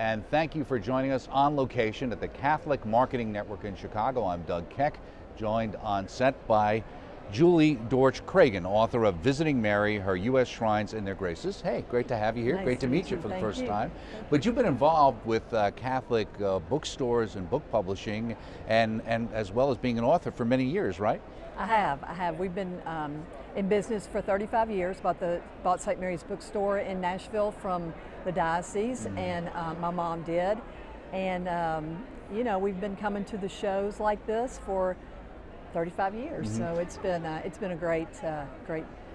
and thank you for joining us on location at the Catholic Marketing Network in Chicago. I'm Doug Keck, joined on set by Julie Cragon, author of Visiting Mary, Her U.S. Shrines and Their Graces. Hey, great to have you here. Nice great to meet you for the Thank first you. time. But you've been involved with Catholic bookstores and book publishing, and as well as being an author for many years, right? I have. We've been in business for 35 years. Bought St. Mary's Bookstore in Nashville from the diocese, and my mom did. And you know, we've been coming to the shows like this for 35 years. So it's been a great.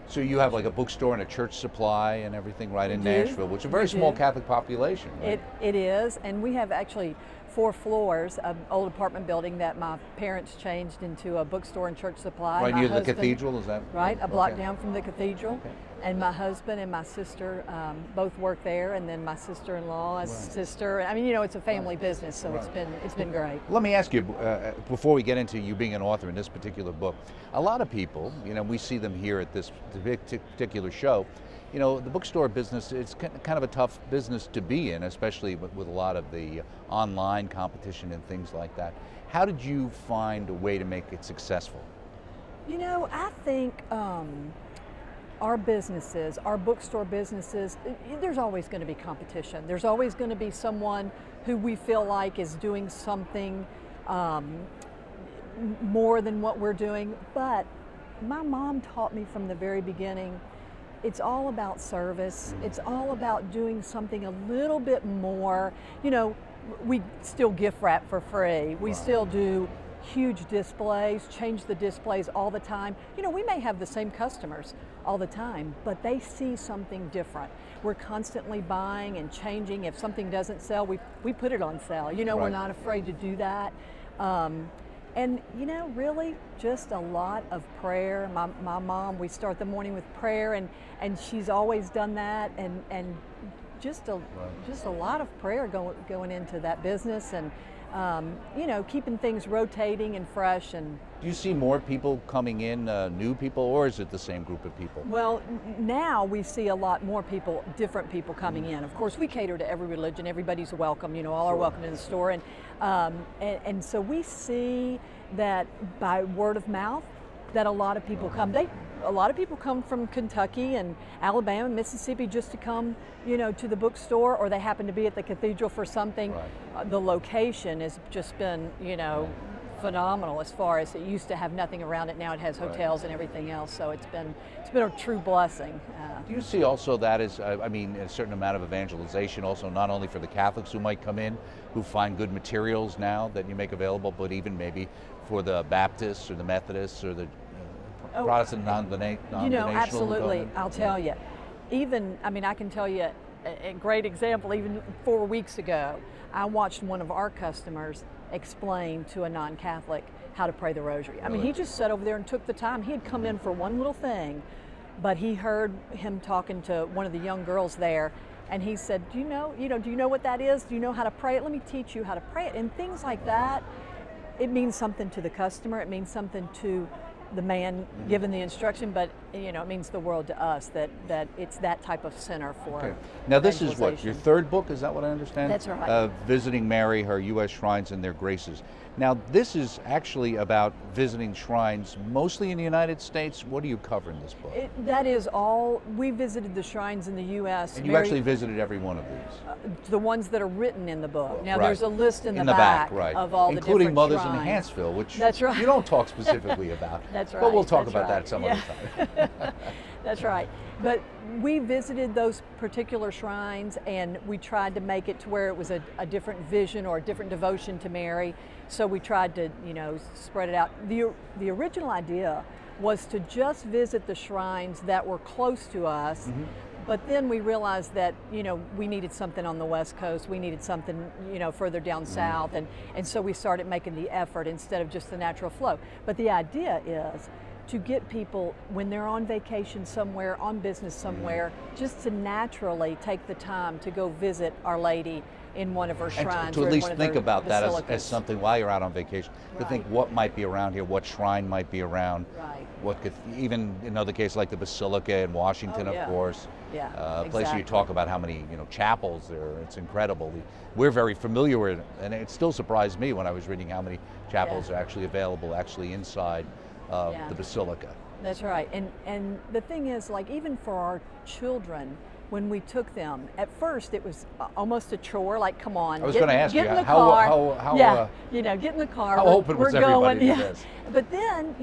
So you have like a bookstore and a church supply and everything right in Nashville, which is a very small Catholic population, right? It is, and we have actually 4 floors of old apartment building that my parents changed into a bookstore and church supply. Right near the cathedral, is that? Right, a block down from the cathedral. Okay. And my husband and my sister both work there, and then my sister-in-law's sister. I mean, you know, it's a family business, so it's been great. Let me ask you, before we get into you being an author in this particular book, a lot of people, you know, we see them here at this particular show, you know, the bookstore business, it's kind of a tough business to be in, especially with a lot of the online competition and things like that. How did you find a way to make it successful? You know, I think our businesses, our bookstore businesses, there's always going to be competition. There's always going to be someone who we feel like is doing something more than what we're doing. But my mom taught me from the very beginning, it's all about service. It's all about doing something a little bit more. You know, we still gift wrap for free. We still do huge displays, change the displays all the time. You know, we may have the same customers all the time, but they see something different. We're constantly buying and changing. If something doesn't sell, we put it on sale. You know, we're not afraid to do that. And you know, really just a lot of prayer. My mom, we start the morning with prayer, and she's always done that, and just a lot of prayer going into that business, and you know, keeping things rotating and fresh. And do you see more people coming in, new people, or is it the same group of people? Well, now we see a lot more people, different people coming in. Of course, we cater to every religion. Everybody's welcome. You know, all are welcome in the store, and so we see that by word of mouth that a lot of people come. A lot of people come from Kentucky and Alabama, Mississippi, just to come, you know, to the bookstore, or they happen to be at the cathedral for something. The location has just been, you know, phenomenal as far as it used to have nothing around it. Now it has hotels and everything else, so it's been a true blessing. Do you see also that as, I mean, a certain amount of evangelization also, not only for the Catholics who might come in, who find good materials now that you make available, but even maybe for the Baptists or the Methodists or the Protestant non-denominational? You know, absolutely. I'll tell you. Even, I mean, I can tell you a great example. Even 4 weeks ago, I watched one of our customers explain to a non-Catholic how to pray the rosary. I mean, he just sat over there and took the time. He had come in for one little thing, but he heard him talking to one of the young girls there, and he said, do you know what that is? Do you know how to pray it? Let me teach you how to pray it. And things like that, it means something to the customer. It means something to the man given the instruction, but you know, it means the world to us that it's that type of center for. Now this is what, your 3rd book, is that what I understand? That's right. Visiting Mary, Her U.S. Shrines and Their Graces. Now this is actually about visiting shrines mostly in the United States. What do you cover in this book? That is all. We visited the shrines in the U.S. And you actually visited every one of these? The ones that are written in the book. Now there's a list in the back of all the different including Mothers shrines. in Hanceville, which That's right. you don't talk specifically about. That's right. But we'll talk about that some other time. That's right. But we visited those particular shrines, and we tried to make it to where it was a different vision or a different devotion to Mary. So we tried to, you know, spread it out. The original idea was to just visit the shrines that were close to us, but then we realized that, you know, we needed something on the West Coast. We needed something, you know, further down south, and so we started making the effort instead of just the natural flow. But the idea is to get people, when they're on vacation somewhere, on business somewhere, just to naturally take the time to go visit Our Lady in one of her And shrines. to or at in least one of think her about that as basilicas. something while you're out on vacation, to think Right. what might be around here, what shrine might be around, Right. what could, even in other cases like the Basilica in Washington, Oh, yeah. of course. Yeah, A place where you exactly. talk about how many chapels there are. It's incredible. We're very familiar with it, and it still surprised me when I was reading how many chapels are actually available inside Yeah. the Basilica. That's right. And the thing is, like, even for our children, when we took them, at first it was almost a chore. Like, come on, I was going to ask get you in the how car. Yeah, get in the car. how open was we're everybody going. to Yeah. this? But then,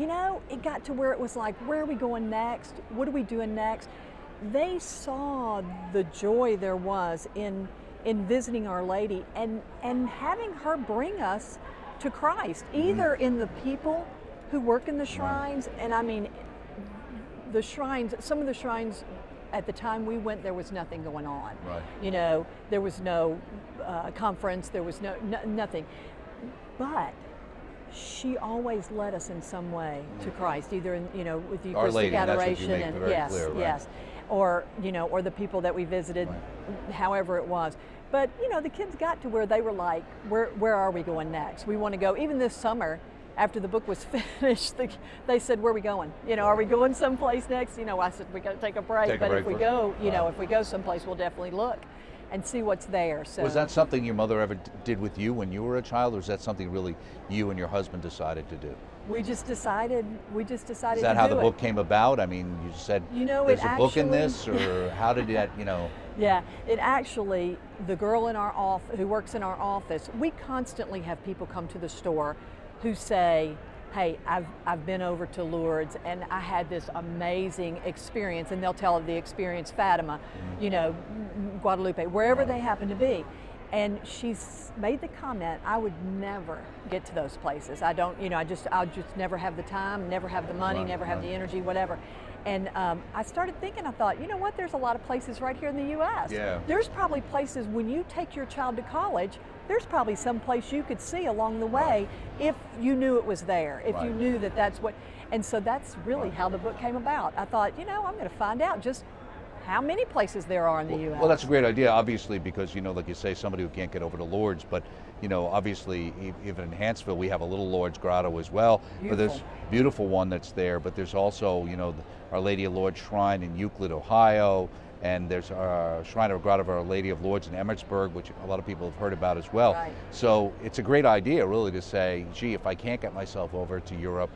it got to where it was like, where are we going next? What are we doing next? They saw the joy there was in visiting Our Lady and having her bring us to Christ, either in the people who work in the shrines, and I mean, the shrines, some of the shrines, at the time we went, there was nothing going on. Right. There was no conference, there was nothing. But she always led us in some way to Christ, either in, with the Our Eucharistic Lady, and that's what you adoration, make and very yes, clear, right? yes, or or the people that we visited, however it was. But the kids got to where they were like, where are we going next? We want to go. Even this summer, after the book was finished, they said, where are we going? Are we going someplace next? I said, we got to take a break. Take a but break if we first. go, Right. if we go someplace, we'll definitely look and see what's there. So Was that something your mother ever did with you when you were a child, or is that something really you and your husband decided to do? we just decided. Is to that how do the it. book came about? I mean, you said it there's a book in actually- this, or how did that, Yeah, it actually, the girl in our who works in our office, we constantly have people come to the store who say, hey, I've been over to Lourdes and I had this amazing experience, and they'll tell of the experience, Fatima, Guadalupe, wherever they happen to be. And she's made the comment, I would never get to those places. I don't, I'll just never have the time, never have the money, Right, never have right. the energy, whatever. And I started thinking, I thought, what, there's a lot of places right here in the U.S. Yeah. There's probably places when you take your child to college, there's probably some place you could see along the way if you knew it was there, if you Right. knew that that's what, and so that's really how the book came about. I thought, I'm going to find out just how many places there are in the U.S. Well, that's a great idea, obviously, because, like you say, somebody who can't get over to Lourdes, but, obviously, even in Hanceville, we have a little Lourdes grotto as well. But there's a beautiful one that's there, but there's also, Our Lady of Lourdes Shrine in Euclid, Ohio, and there's a Shrine of Grotto of Our Lady of Lourdes in Emmitsburg, which a lot of people have heard about as well. Right. So it's a great idea, really, to say, gee, if I can't get myself over to Europe,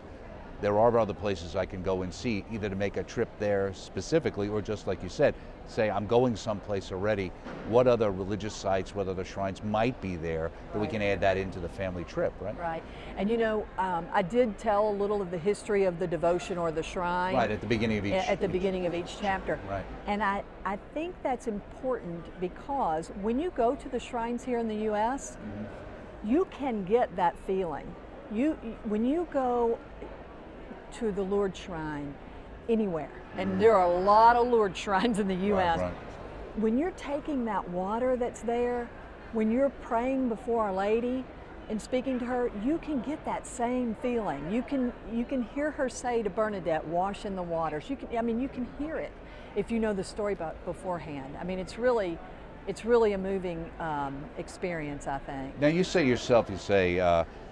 there are other places I can go and see, either to make a trip there specifically, or just like you said, say I'm going someplace already, what other religious sites, what other shrines might be there that we can add that into the family trip, right? Right. And I did tell a little of the history of the devotion or the shrine. Right, at the beginning of each. At the beginning of each chapter. Right. And I think that's important because when you go to the shrines here in the U.S., you can get that feeling. When you go to the Lourdes Shrine anywhere, and there are a lot of Lourdes shrines in the U.S., Right. when you're taking that water that's there, when you're praying before Our Lady and speaking to her, you can get that same feeling. You can hear her say to Bernadette, wash in the waters. You can hear it if you know the story beforehand. I mean, it's really a moving experience, I think. Now you say yourself,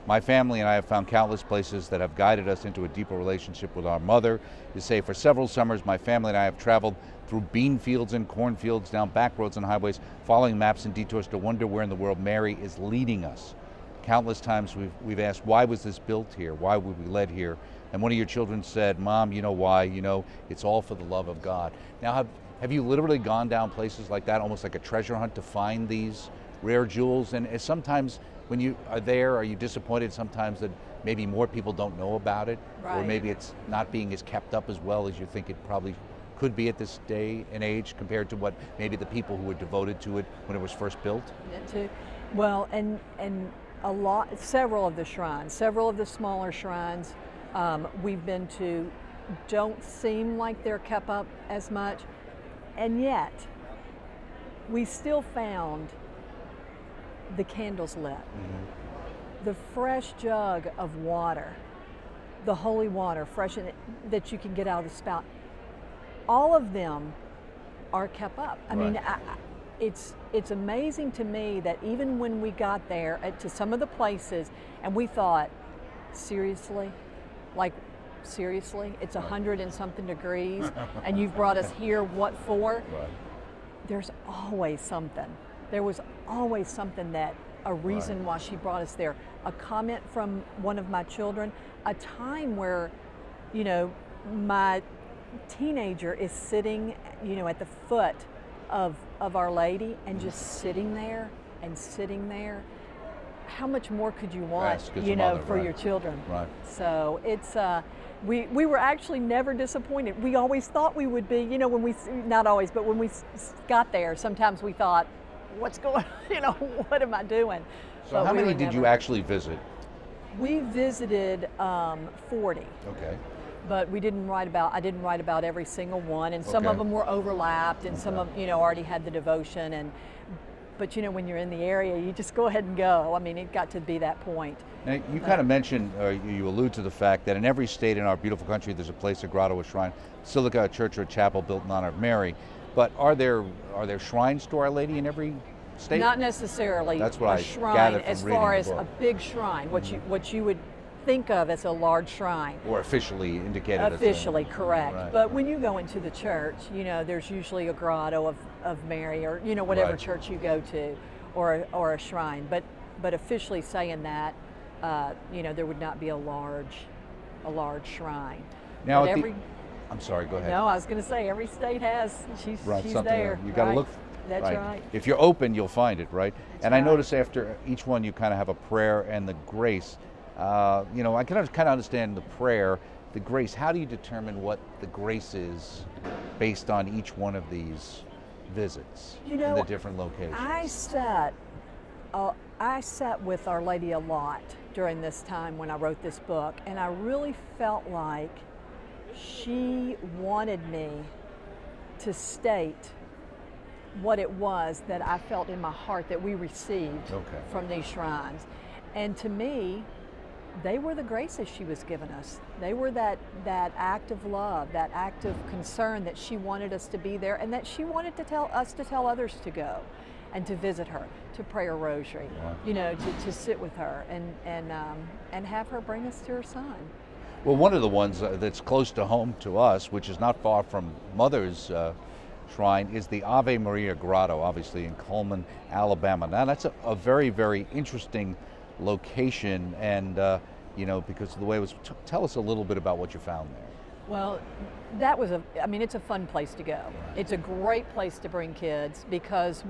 my family and I have found countless places that have guided us into a deeper relationship with our mother. You say, for several summers, my family and I have traveled through bean fields and cornfields, down back roads and highways, following maps and detours to wonder where in the world Mary is leading us. Countless times we've asked, why was this built here? Why were we led here? And one of your children said, Mom, you know why? It's all for the love of God. Now, have you literally gone down places like that, almost like a treasure hunt, to find these rare jewels? And sometimes when you are there, are you disappointed sometimes that maybe more people don't know about it? Right. Or maybe it's not being as kept up as well as you think it probably could be at this day and age compared to what maybe the people who were devoted to it when it was first built? Well, and several of the shrines, several of the smaller shrines we've been to don't seem like they're kept up as much, and yet we still found the candles lit, the fresh jug of water, the holy water, fresh that you can get out of the spout. All of them are kept up. I mean, it's amazing to me that even when we got there to some of the places, and we thought, seriously, like seriously, it's 100 and something degrees, and you've brought us here, what for? Right. There's always something. There was always something that a reason Right. why she brought us there. A comment from one of my children, a time where, you know, my teenager is sitting, you know, at the foot of Our Lady and just sitting there and sitting there. How much more could you want, Yes, 'cause you your know, mother, for right. your children? Right. So it's, we were actually never disappointed. We always thought we would be, you know, when we, not always, but when we got there, sometimes we thought, what's going on, you know, what am I doing? So But how we many were did you never- actually visit? We visited 40. Okay. But I didn't write about every single one, and some of Okay. them were overlapped, and some Okay. of them, you know, already had the devotion, but you know, when you're in the area, you just go ahead and go. I mean, it got to be that point. Now, you kind of mentioned, you allude to the fact that in every state in our beautiful country, there's a place, a grotto, a shrine, basilica, a church, or a chapel built in honor of Mary. But are there shrines to Our Lady in every state? Not necessarily That's what a I shrine gathered from as reading far the as book. a big shrine, what you would think of as a large shrine. Or officially indicated Officially, as a, correct. Right. But when you go into the church, you know, there's usually a grotto of Mary, or you know, whatever Right. church you go to, or a shrine. But officially saying that, you know, there would not be a large shrine. Now, But I'm sorry, go ahead. no, I was going to say every state has. She's Right, she's something there. You got to right? look. That's right. If you're open, you'll find it, right? And I right. notice after each one, you kind of have a prayer and the grace. You know, I kind of understand the prayer, the grace. How do you determine what the grace is based on each one of these visits You know, in the different locations? I sat with Our Lady a lot during this time when I wrote this book, and I really felt like she wanted me to state what it was that I felt in my heart that we received Okay. from these shrines. And to me, they were the graces she was giving us. They were that act of love, that act of concern that she wanted us to be there, and that she wanted to tell others to go and to visit her, to pray a rosary, Wow. you know, to sit with her and have her bring us to her son. Well, one of the ones that's close to home to us, which is not far from Mother's shrine, is the Ave Maria Grotto, obviously in Coleman, Alabama. Now, that's a very, very interesting location, and you know, because of the way it was. Tell us a little bit about what you found there. Well, it's a fun place to go. It's a great place to bring kids because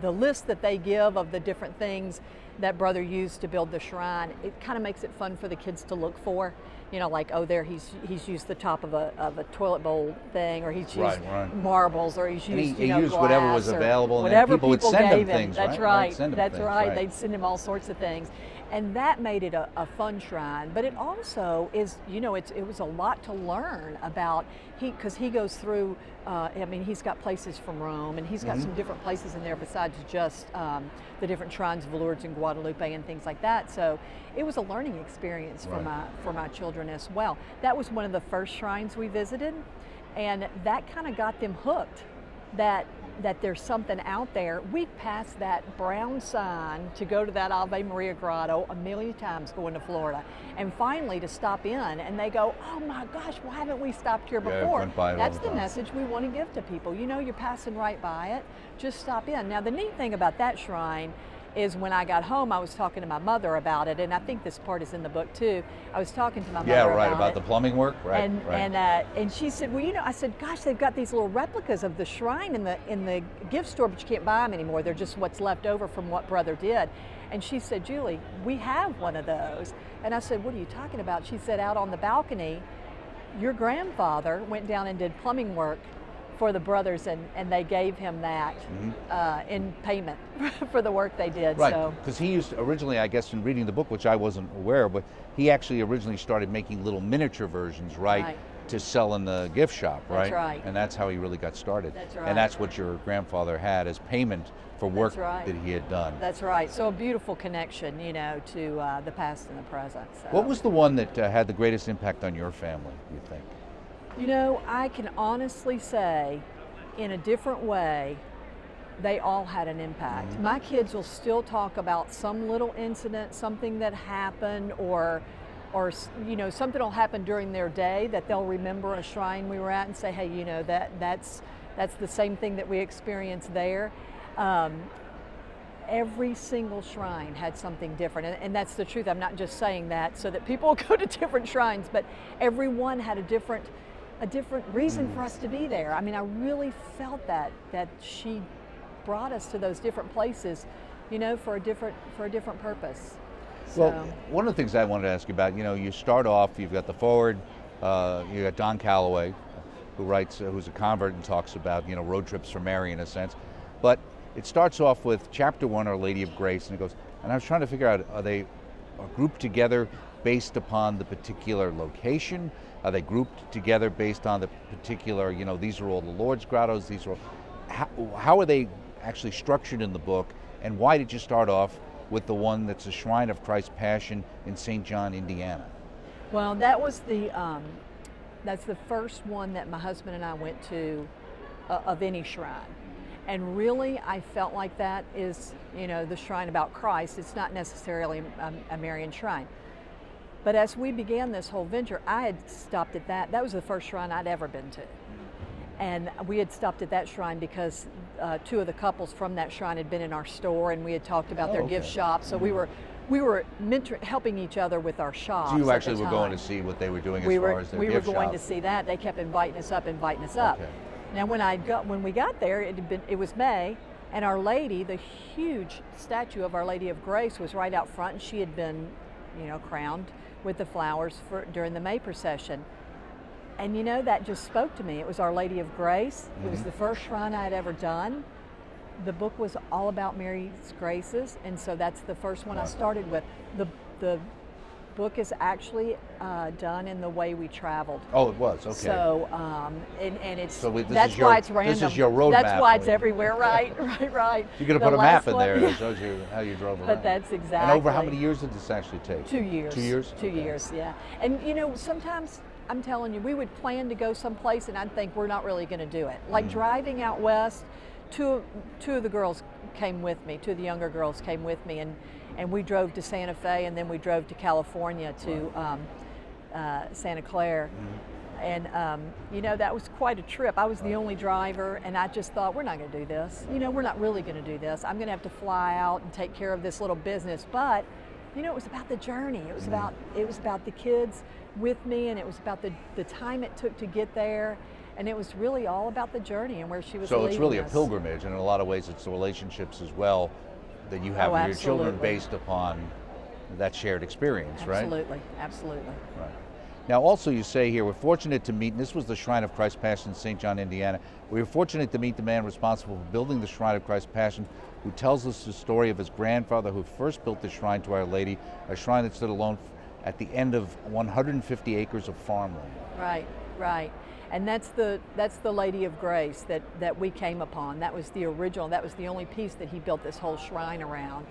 the list that they give of the different things that Brother used to build the shrine, it kind of makes it fun for the kids to look for. You know, like, oh, there he's used the top of a toilet bowl thing, or he's used Right. marbles, or he's And used he used glass, whatever was or available, and then whatever people would send him gave him. things, That's right? right. Send him That's things, right. right. They'd send him all sorts of things. And that made it a fun shrine, but it also is, you know, it was a lot to learn about, because he goes through, he's got places from Rome, and he's got some different places in there besides just the different shrines of Lourdes and Guadalupe and things like that. So it was a learning experience for my children as well. That was one of the first shrines we visited, and that kind of got them hooked that there's something out there. We passed that brown sign to go to that Ave Maria Grotto a million times going to Florida, and finally to stop in, and they go, oh my gosh, why haven't we stopped here Yeah, before? went by it all That's the the time. message we want to give to people. You know, you're passing right by it, just stop in. Now, the neat thing about that shrine is when I got home, I was talking to my mother about it, and I think this part is in the book too. I was talking to my mother about it. the plumbing work, right? And she said, well, you know, I said, gosh, they've got these little replicas of the shrine in the gift store, but you can't buy them anymore. They're just what's left over from what Brother did. And she said, Julie, we have one of those. And I said, what are you talking about? She said, out on the balcony, your grandfather went down and did plumbing work for the brothers, and they gave him that in payment for the work they did. Right, So because he used originally, I guess, in reading the book, which I wasn't aware of, but he actually originally started making little miniature versions, right, to sell in the gift shop, right? That's right. And that's how he really got started. That's right. And that's what your grandfather had as payment for work right. that he had done. That's right. So a beautiful connection, you know, to the past and the present. So. What was the one that had the greatest impact on your family, you think? You know, I can honestly say, in a different way, they all had an impact. Mm-hmm. My kids will still talk about some little incident, something that happened, or you know, something will happen during their day that they'll remember a shrine we were at and say, hey, you know, that's the same thing that we experienced there. Every single shrine had something different, and that's the truth. I'm not just saying that so that people go to different shrines, but every one had a different reason for us to be there. I mean, I really felt that she brought us to those different places, you know, for a different purpose. Well, one of the things I wanted to ask you about, you know, you start off, you've got the forward, you got Don Calloway, who writes, who's a convert and talks about, you know, road trips for Marian in a sense, but it starts off with chapter 1, Our Lady of Grace, and it goes, and I was trying to figure out, are they grouped together based upon the particular location? Are they grouped together based on the particular, you know, these are all the Lord's grottos, these are all, how are they actually structured in the book, and why did you start off with the one that's a Shrine of Christ's Passion in St. John, Indiana? Well, that was that's the first one that my husband and I went to of any shrine. And really, I felt like that is, you know, the shrine about Christ. It's not necessarily a Marian shrine. But as we began this whole venture, I had stopped at that. That was the first shrine I'd ever been to. And we had stopped at that shrine because 2 of the couples from that shrine had been in our store, and we had talked about their gift shop. So we were helping each other with our shops. So you actually were going to see what they were doing as far as their gift shop? We were going to see that. They kept inviting us up. Okay. Now, when we got there, it was May, and Our Lady, the huge statue of Our Lady of Grace, was right out front, and she had been, you know, crowned with the flowers during the May procession. And you know, that just spoke to me. It was Our Lady of Grace. It was the first shrine I had ever done. The book was all about Mary's graces, and so that's the first one I started with. The book is actually done in the way we traveled. Oh, it was, okay. So, and it's, so that's why it's random. This is your road map. That's why it's everywhere, right. You're going to put a map in there that shows you how you drove around. But that's exactly. And over how many years did this actually take? 2 years. 2 years? 2 years, yeah. And you know, sometimes, I'm telling you, we would plan to go someplace and I'd think we're not really going to do it. Like driving out west, two of the girls came with me, 2 of the younger girls came with me, and we drove to Santa Fe, and then we drove to California to Santa Clara. And you know, that was quite a trip. I was the only driver, and I just thought, we're not going to do this. You know, we're not really going to do this. I'm going to have to fly out and take care of this little business. But you know, it was about the journey. It was about the kids with me, and it was about the time it took to get there. And it was really all about the journey and where she was leading us. So it's really a pilgrimage, and in a lot of ways it's the relationships as well that you have with your children based upon that shared experience, right? Absolutely, absolutely. Right. Now also you say here, we're fortunate to meet, and this was the Shrine of Christ's Passion in St. John, Indiana, we were fortunate to meet the man responsible for building the Shrine of Christ's Passion, who tells us the story of his grandfather who first built the shrine to Our Lady, a shrine that stood alone at the end of 150 acres of farmland. Right, right. And that's the Lady of Grace that we came upon. That was the original. That was the only piece that he built this whole shrine around.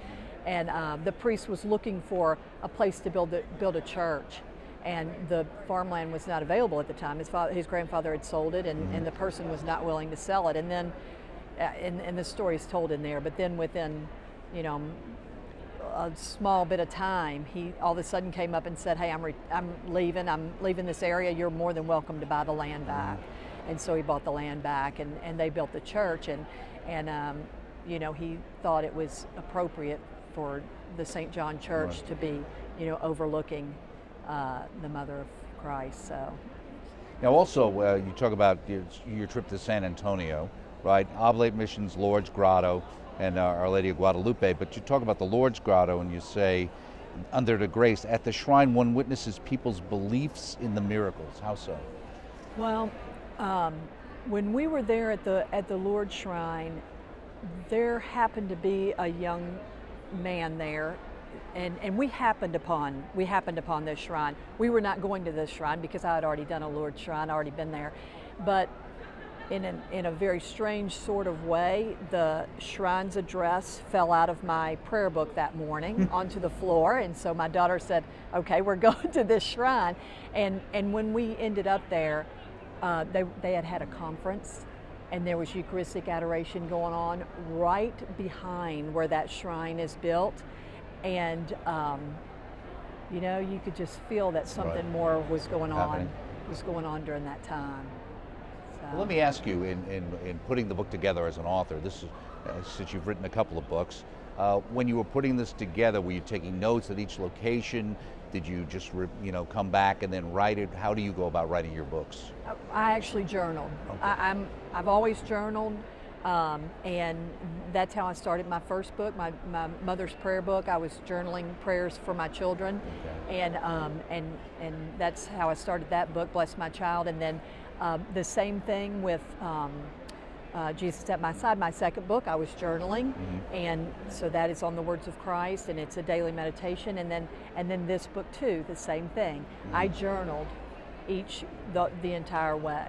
And the priest was looking for a place to build a church, and the farmland was not available at the time. His grandfather had sold it, and the person was not willing to sell it. And then, and the story is told in there. But then within, you know, a small bit of time, he all of a sudden came up and said, hey, I'm leaving this area, you're more than welcome to buy the land back. And so he bought the land back, and they built the church, and you know, he thought it was appropriate for the St. John Church to be, you know, overlooking the Mother of Christ. So now also you talk about your trip to San Antonio, right? Oblate Mission's Lourdes Grotto and Our Lady of Guadalupe, but you talk about the Lourdes Grotto and you say, under the grace, at the shrine one witnesses people's beliefs in the miracles. How so? Well, when we were there at the Lourdes Shrine, there happened to be a young man there, and we happened upon this shrine. We were not going to this shrine because I had already done a Lourdes shrine, already been there, but in a very strange sort of way, the shrine's address fell out of my prayer book that morning onto the floor, and so my daughter said, okay, we're going to this shrine. And when we ended up there, they had a conference, and there was Eucharistic adoration going on right behind where that shrine is built, and you know, you could just feel that something more was going on. Was going on during that time. So. Well, let me ask you, in putting the book together as an author, this is since you've written a couple of books. When you were putting this together, were you taking notes at each location? Did you just come back and then write it? How do you go about writing your books? I actually journaled. Okay. I've always journaled, and that's how I started my first book, my mother's prayer book. I was journaling prayers for my children, and that's how I started that book, Bless My Child. And then the same thing with Jesus at My Side, my second book. I was journaling, and so that is on the words of Christ, and it's a daily meditation. And then this book too, the same thing. I journaled the entire way.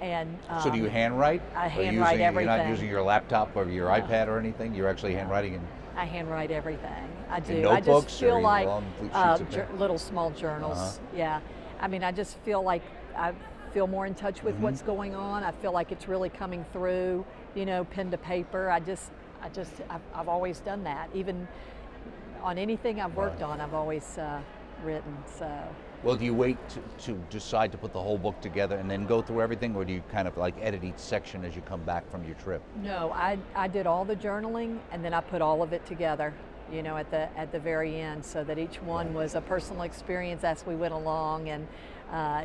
And so do you handwrite? I handwrite everything. You're not using your laptop or your iPad or anything? You're actually handwriting? I handwrite everything. I do. In notebooks, I just feel like little small journals. Yeah. I mean, I just feel like I feel more in touch with what's going on. I feel like it's really coming through, you know, pen to paper. I've always done that. Even on anything I've worked on, I've always written, so. Well, do you wait to decide to put the whole book together and then go through everything, or do you kind of like edit each section as you come back from your trip? No, I did all the journaling, and then I put all of it together, you know, at the very end, so that each one was a personal experience as we went along. And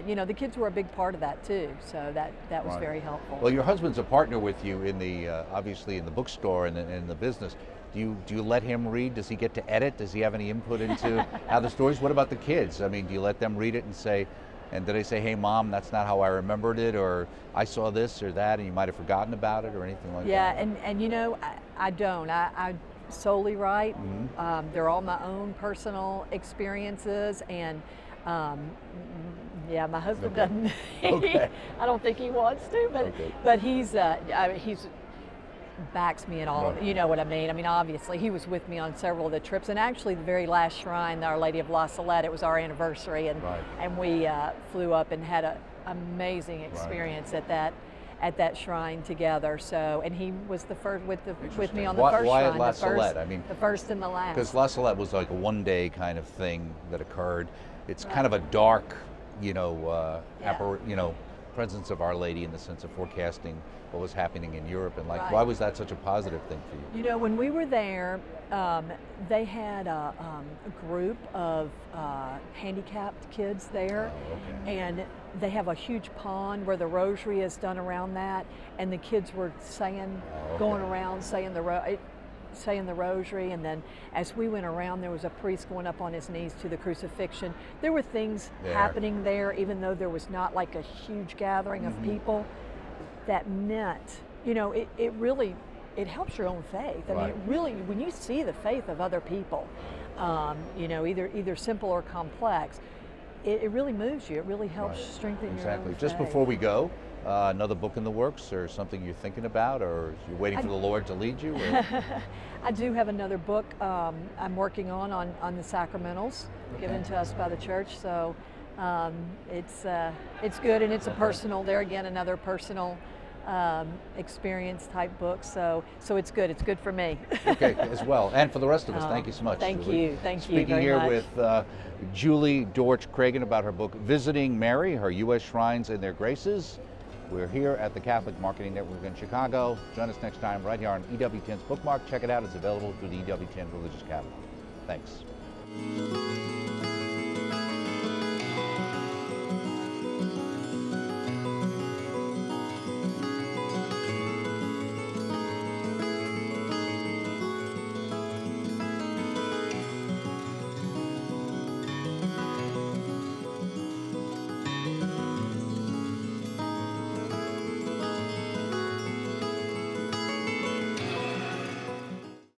you know, the kids were a big part of that too, so that was very helpful. Well, your husband's a partner with you in the obviously in the bookstore and in the business. Do you let him read? Does he get to edit? Does he have any input into how the stories? What about the kids? I mean, do you let them read it and say, and do they say, hey Mom, that's not how I remembered it, or I saw this or that and you might have forgotten about it, or anything like that? Yeah, and you know, I don't. I solely write. They're all my own personal experiences, and yeah, my husband doesn't. I don't think he wants to, but he's backs me in all, you know what I mean. I mean, obviously, he was with me on several of the trips, and actually the very last shrine, Our Lady of La Salette, it was our anniversary, and we flew up and had an amazing experience at that shrine together. So, and he was the first with me on the first why shrine. Why La Salette? I mean, the first and the last. Because La Salette was like a one-day kind of thing that occurred. It's kind of a dark, you know, presence of Our Lady in the sense of forecasting what was happening in Europe, and like, why was that such a positive thing for you? You know, when we were there, they had a group of handicapped kids there, and they have a huge pond where the rosary is done around that, and the kids were saying, going around saying the rosary, and then as we went around, there was a priest going up on his knees to the crucifixion. There were things happening there, even though there was not like a huge gathering of people. That meant, you know, it really helps your own faith. I mean, it really, when you see the faith of other people, you know, either simple or complex, it really moves you. It really helps strengthen your own faith. Just before we go, another book in the works, or something you're thinking about, or you're waiting for the Lord to lead you? I do have another book I'm working on the sacramentals given to us by the church. So it's good, and it's a personal. There again, another personal experience type book. So it's good. It's good for me. Okay, as well, and for the rest of us. Thank you so much. Thank Julie. you. Thank you. Speaking here with Julie Cragon about her book, Visiting Mary, Her U.S. Shrines and Their Graces. We're here at the Catholic Marketing Network in Chicago. Join us next time right here on EWTN's Bookmark. Check it out. It's available through the EWTN Religious Catalog. Thanks.